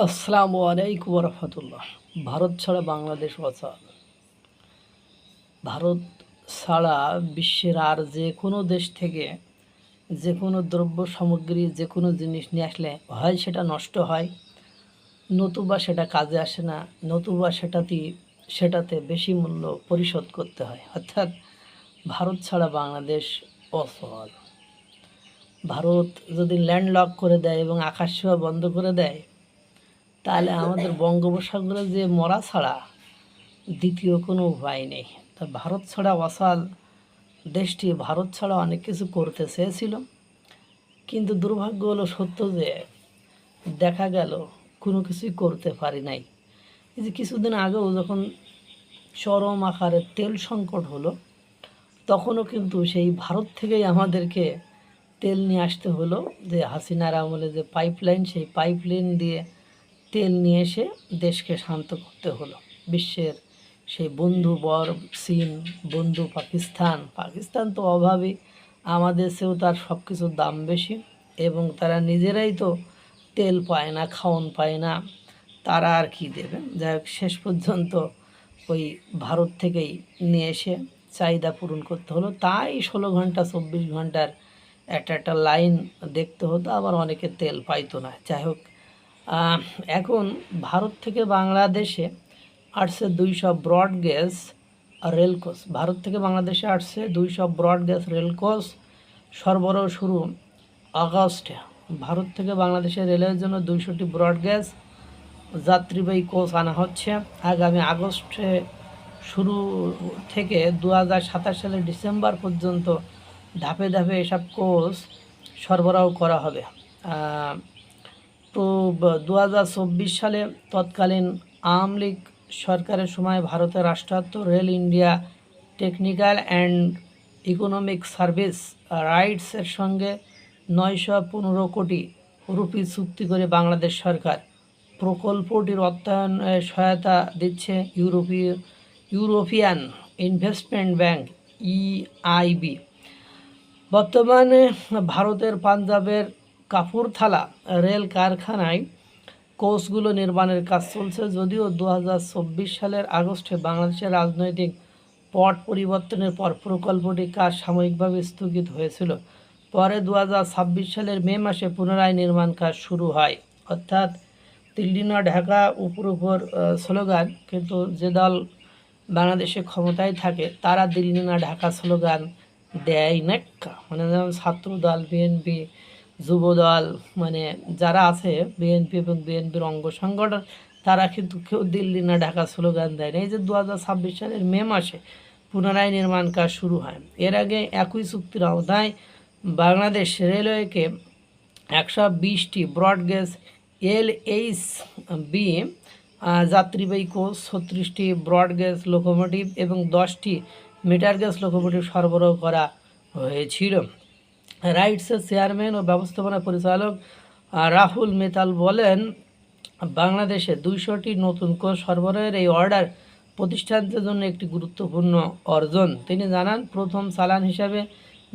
আসসালামু আলাইকুম রহমতুল্লাহ। ভারত ছাড়া বাংলাদেশ অচল। ভারত ছাড়া বিশ্বের আর যে কোনো দেশ থেকে যে কোনো দ্রব্য সামগ্রী যে কোনো জিনিস নিয়ে আসলে হয় সেটা নষ্ট হয়, নতুবা সেটা কাজে আসে না, নতুবা সেটাতে বেশি মূল্য পরিশোধ করতে হয়। অর্থাৎ ভারত ছাড়া বাংলাদেশ অচল। ভারত যদি ল্যান্ডলক করে দেয় এবং আকাশ সেবা বন্ধ করে দেয়, তাহলে আমাদের বঙ্গোপসাগরে যে মরা ছাড়া দ্বিতীয় কোনো উপায় নেই। তা ভারত ছাড়া অচল দেশটি ভারত ছাড়া অনেক কিছু করতে চেয়েছিল, কিন্তু দুর্ভাগ্য হলো সত্য যে দেখা গেল কোনো কিছুই করতে পারি নাই। এই যে কিছুদিন আগেও যখন চরম আকারে তেল সংকট হলো, তখনও কিন্তু সেই ভারত থেকেই আমাদেরকে তেল নিয়ে আসতে হলো। যে হাসিনার আমলে যে পাইপলাইন, সেই পাইপলাইন দিয়ে তেল নিয়ে এসে দেশকে শান্ত করতে হলো। বিশ্বের সেই বন্ধু চীন, বন্ধু পাকিস্তান তো অভাবী, আমাদের চেয়েও তার সব কিছুর দাম বেশি, এবং তারা নিজেরাই তো তেল পায় না, খাওন পায় না, তারা আর কি দেবে। যাই হোক, শেষ পর্যন্ত ওই ভারত থেকেই নিয়ে এসে চাহিদা পূরণ করতে হলো। তাই 16 ঘন্টা 24 ঘন্টার একটা লাইন দেখতে হতো, আবার অনেকে তেল পাইতো না। যাই হোক, এখন ভারত থেকে বাংলাদেশে আসছে 200 ব্রডগেজ রেলকোচ। ভারত থেকে বাংলাদেশে আসছে 200 ব্রডগেজ রেলকোচ সরবরাহ শুরু আগস্টে। ভারত থেকে বাংলাদেশে রেলের জন্য 200টি ব্রডগেজ যাত্রীবাহী কোচ আনা হচ্ছে। আগামী আগস্টে শুরু থেকে 2027 সালের ডিসেম্বর পর্যন্ত ধাপে ধাপে এসব কোচ সরবরাহ করা হবে। তো 2024 সালে তৎকালীন আওয়ামী লীগ সরকারের সময় ভারতের রাষ্ট্রায়ত্ত Rail India Technical and Economic Service রাইটসের সঙ্গে 915 কোটি রুপি চুক্তি করে বাংলাদেশ সরকার প্রকল্পটির অর্থায়নে সহায়তা দিচ্ছে ইউরোপিয়ান ইনভেস্টমেন্ট ব্যাংক EIB। বর্তমানে ভারতের পাঞ্জাবের কাপুরথালা রেল কারখানায় কোচগুলো নির্মাণের কাজ চলছে। যদিও 2024 সালের আগস্টে বাংলাদেশের রাজনৈতিক পট পরিবর্তনের পর প্রকল্পটির কাজ সাময়িকভাবে স্থগিত হয়েছিল। পরে 2026 সালের মে মাসে পুনরায় নির্মাণ কাজ শুরু হয়। অর্থাৎ দিল্লি না ঢাকা, উপর স্লোগান, কিন্তু যে দল বাংলাদেশে ক্ষমতায় থাকে তারা দিল্লি না ঢাকা স্লোগান দেয় না। মানে যেমন ছাত্রদল, বিএনপি, যুবদল, মানে যারা আছে বিএনপি এবং বিএনপির অঙ্গ সংগঠন, তারা কিন্তু কেউ দিল্লি না ঢাকা স্লোগান দেয় না। এই যে 2026 সালের মে মাসে পুনরায় নির্মাণ কাজ শুরু হয়। এর আগে একই চুক্তির আওতায় বাংলাদেশ রেলওয়েকে 120টি ব্রডগেজ LHB যাত্রীবাহী কোচ, 36টি ব্রডগেজ লোকোমোটিভ এবং 10টি মিটার গেজ লোকোমোটিভ সরবরাহ করা হয়েছিল। রাইটসের চেয়ারম্যান ও ব্যবস্থাপনা পরিচালক রাহুল মিতাল বলেন, বাংলাদেশে 200টি নতুন কোচ সরবরাহের এই অর্ডার প্রতিষ্ঠানদের জন্য একটি গুরুত্বপূর্ণ অর্জন। তিনি জানান, প্রথম চালান হিসাবে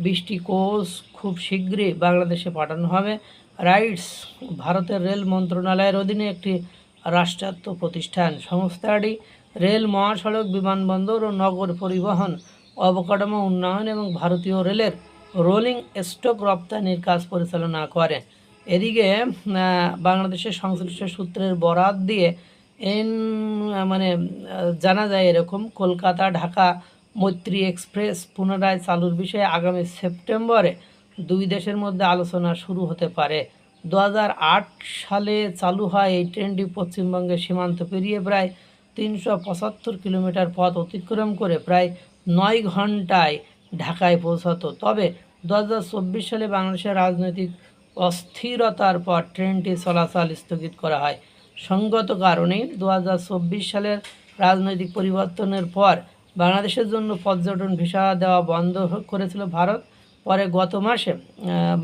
20টি কোচ খুব শীঘ্রই বাংলাদেশে পাঠানো হবে। রাইটস ভারতের রেল মন্ত্রণালয়ের অধীনে একটি রাষ্ট্রায়ত্ত প্রতিষ্ঠান। সংস্থাটি রেল, মহাসড়ক, বিমানবন্দর ও নগর পরিবহন অবকাঠামো উন্নয়ন এবং ভারতীয় রেলের রোলিং স্টক রপ্তানির কাজ পরিচালনা করে। এদিকে বাংলাদেশের সংশ্লিষ্ট সূত্রের বরাত দিয়ে জানা যায় এরকম, কলকাতা ঢাকা মৈত্রী এক্সপ্রেস পুনরায় চালুর বিষয়ে আগামী সেপ্টেম্বরে দুই দেশের মধ্যে আলোচনা শুরু হতে পারে। 2008 সালে চালু হয় এই ট্রেনটি পশ্চিমবঙ্গের সীমান্ত পেরিয়ে প্রায় 375 কিলোমিটার পথ অতিক্রম করে প্রায় 9 ঘন্টায় ঢাকায় পৌঁছাতো। তবে 2024 সালে বাংলাদেশের রাজনৈতিক অস্থিরতার পর ট্রেনটি চলাচল স্থগিত করা হয়। সঙ্গত কারণে 2024 সালের রাজনৈতিক পরিবর্তনের পর বাংলাদেশের জন্য পর্যটন ভিসা দেওয়া বন্ধ করেছিল ভারত। পরে গত মাসে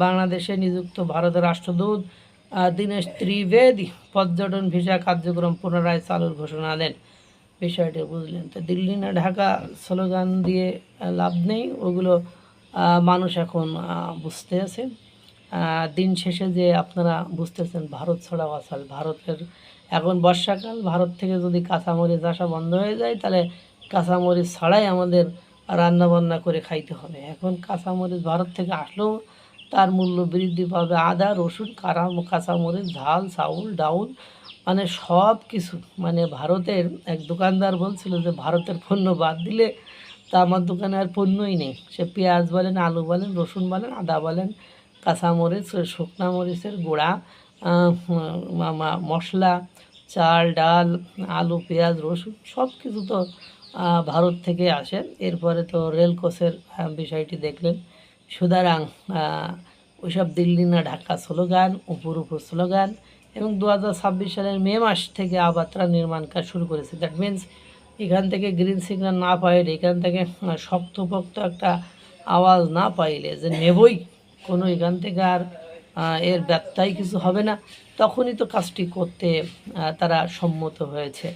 বাংলাদেশে নিযুক্ত ভারতের রাষ্ট্রদূত দীনেশ ত্রিবেদী পর্যটন ভিসা কার্যক্রম পুনরায় চালুর ঘোষণা দেন। বিষয়টি বুঝলেন তো? দিল্লি না ঢাকা স্লোগান দিয়ে লাভ নেই, ওগুলো মানুষ এখন বুঝতে আছে। দিন শেষে যে আপনারা বুঝতেছেন ভারত ছাড়া অচল। ভারতের এখন বর্ষাকাল, ভারত থেকে যদি কাঁচামরিচ আসা বন্ধ হয়ে যায় তাহলে কাঁচামরিচ ছাড়াই আমাদের রান্নাবান্না করে খাইতে হবে। এখন কাঁচামরিচ ভারত থেকে আসলেও তার মূল্য বৃদ্ধি পাবে। আদা, রসুন, কাঁচামরিচ, ঝাল, চাউল, ডাউল মানে সব কিছু মানে ভারতের এক দোকানদার বলছিল যে ভারতের পণ্য বাদ দিলে তা আমার দোকানে আর পণ্যই নেই। সে পেঁয়াজ বলেন, আলু বলেন, রসুন বলেন, আদা বলেন, কাঁচামরিচ, শুকনা মরিচের গুঁড়া, মশলা, চাল, ডাল, আলু, পেঁয়াজ, রসুন সব কিছু তো ভারত থেকে আসে। এরপরে তো রেল কোচের বিষয়টি দেখলেন। সুতরাং ওইসব দিল্লি না ঢাকা স্লোগান, উপর উপর স্লোগান এবং 2026 সালের মে মাস থেকে আবার তারা নির্মাণ কাজ শুরু করেছে। দ্যাট মিনস এখান থেকে গ্রিন সিগন্যাল না পাইলে, এখান থেকে শক্তপোক্ত একটা আওয়াজ না পাইলে যে নেবই কোনো এখান থেকে আর এর ব্যত্যয় কিছু হবে না, তখনই তো কাজটি করতে তারা সম্মত হয়েছে।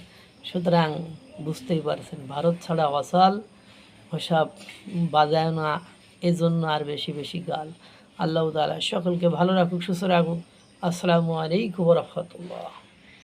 সুতরাং বুঝতেই পারছেন ভারত ছাড়া অচল, ওসব বাজায় না, এজন্য আর বেশি বেশি গাল। আল্লাহ তাআলা সকলকে ভালো রাখুক, সুস্থ রাখুক। আসসালামু আলাইকুম ওয়া রাহমাতুল্লাহ।